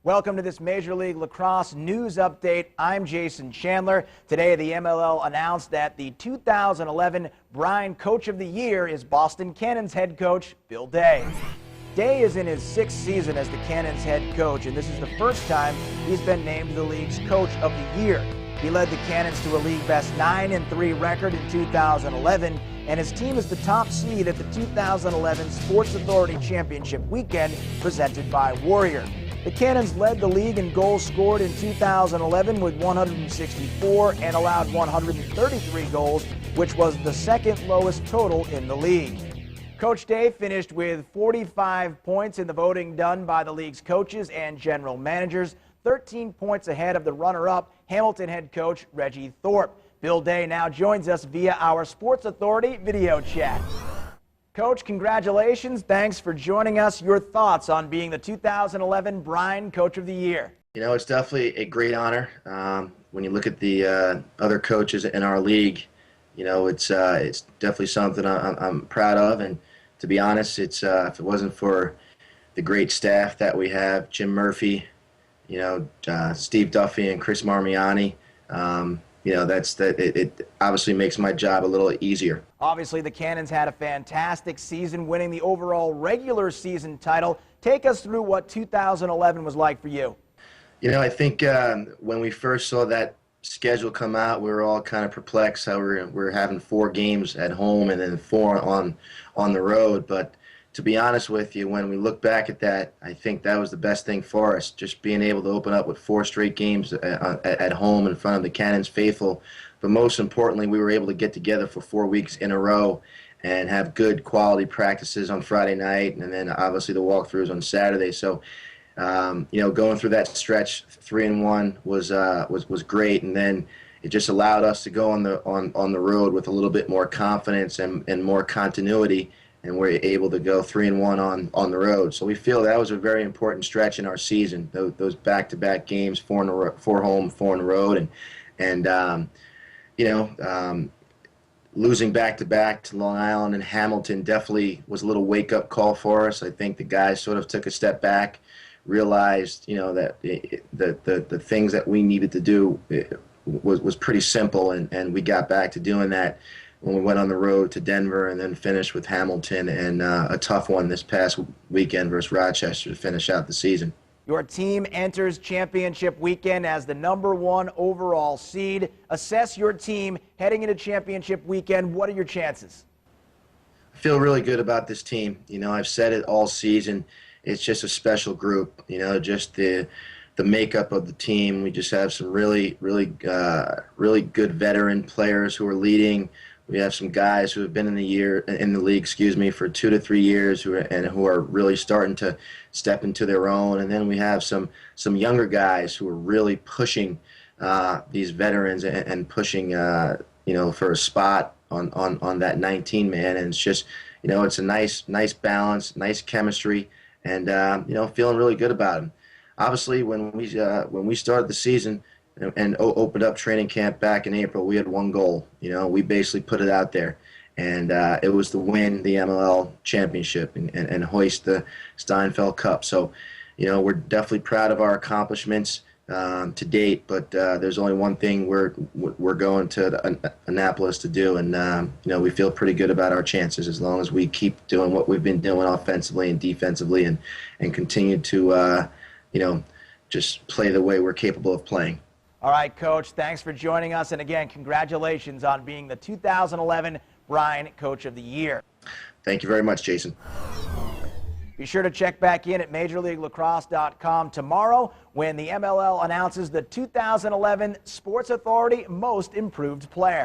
Welcome to this Major League Lacrosse news update. I'm Jason Chandler. Today, the MLL announced that the 2011 Brine Coach of the Year is Boston Cannons head coach Bill Day. Day is in his 6th season as the Cannons head coach, and this is the first time he's been named the league's Coach of the Year. He led the Cannons to a league-best 9-3 record in 2011, and his team is the top seed at the 2011 Sports Authority Championship weekend presented by Warrior. The Cannons led the league in goals scored in 2011 with 164 and allowed 133 goals, which was the second lowest total in the league. Coach Day finished with 45 points in the voting done by the league's coaches and general managers, 13 points ahead of the runner-up, Hamilton head coach Reggie Thorpe. Bill Day now joins us via our Sports Authority video chat. Coach, congratulations. Thanks for joining us. Your thoughts on being the 2011 Brine Coach of the Year? You know, it's definitely a great honor. When you look at the other coaches in our league, you know, it's definitely something I'm proud of. And to be honest, if it wasn't for the great staff that we have, Jim Murphy, you know, Steve Duffy and Chris Marmiani, you know, it obviously makes my job a little easier. Obviously, the Cannons had a fantastic season, winning the overall regular season title. Take us through what 2011 was like for you. You know, I think when we first saw that schedule come out, we were all kind of perplexed how we're having 4 games at home and then 4 on the road. But to be honest with you, when we look back at that, I think that was the best thing for us, just being able to open up with 4 straight games at home in front of the Cannons faithful. But most importantly, we were able to get together for 4 weeks in a row and have good quality practices on Friday night, and then obviously the walkthroughs on Saturday. So, you know, going through that stretch, 3-1 was great, and then it just allowed us to go on the road with a little bit more confidence and more continuity. And we're able to go 3-1 on the road. So we feel that was a very important stretch in our season. Those back-to-back games, 4 home, 4 on the road, and you know, losing back-to-back to Long Island and Hamilton definitely was a little wake-up call for us. I think the guys sort of took a step back, realized, you know, that the things that we needed to do was pretty simple, and we got back to doing that when we went on the road to Denver and then finished with Hamilton and a tough one this past weekend versus Rochester to finish out the season. Your team enters championship weekend as the #1 overall seed. Assess your team heading into championship weekend. What are your chances? I feel really good about this team. You know, I've said it all season. It's just a special group. You know, just the makeup of the team. We just have some really good veteran players who are leading. We have some guys who have been in the league, for 2 to 3 years, who are really starting to step into their own. And then we have some younger guys who are really pushing these veterans and pushing, you know, for a spot on that 19-man. And it's just, you know, it's a nice balance, nice chemistry, and you know, feeling really good about them. Obviously, when we started the season and opened up training camp back in April, we had one goal. You know, we basically put it out there, and it was to win the MLL championship and hoist the Steinfeld Cup. So, you know, we're definitely proud of our accomplishments to date, but there's only one thing we're going to Annapolis to do, and you know, we feel pretty good about our chances as long as we keep doing what we've been doing offensively and defensively, and continue to you know, just play the way we're capable of playing. All right, Coach, thanks for joining us. And again, congratulations on being the 2011 Brine Coach of the Year. Thank you very much, Jason. Be sure to check back in at MajorLeagueLacrosse.com tomorrow when the MLL announces the 2011 Sports Authority Most Improved Player.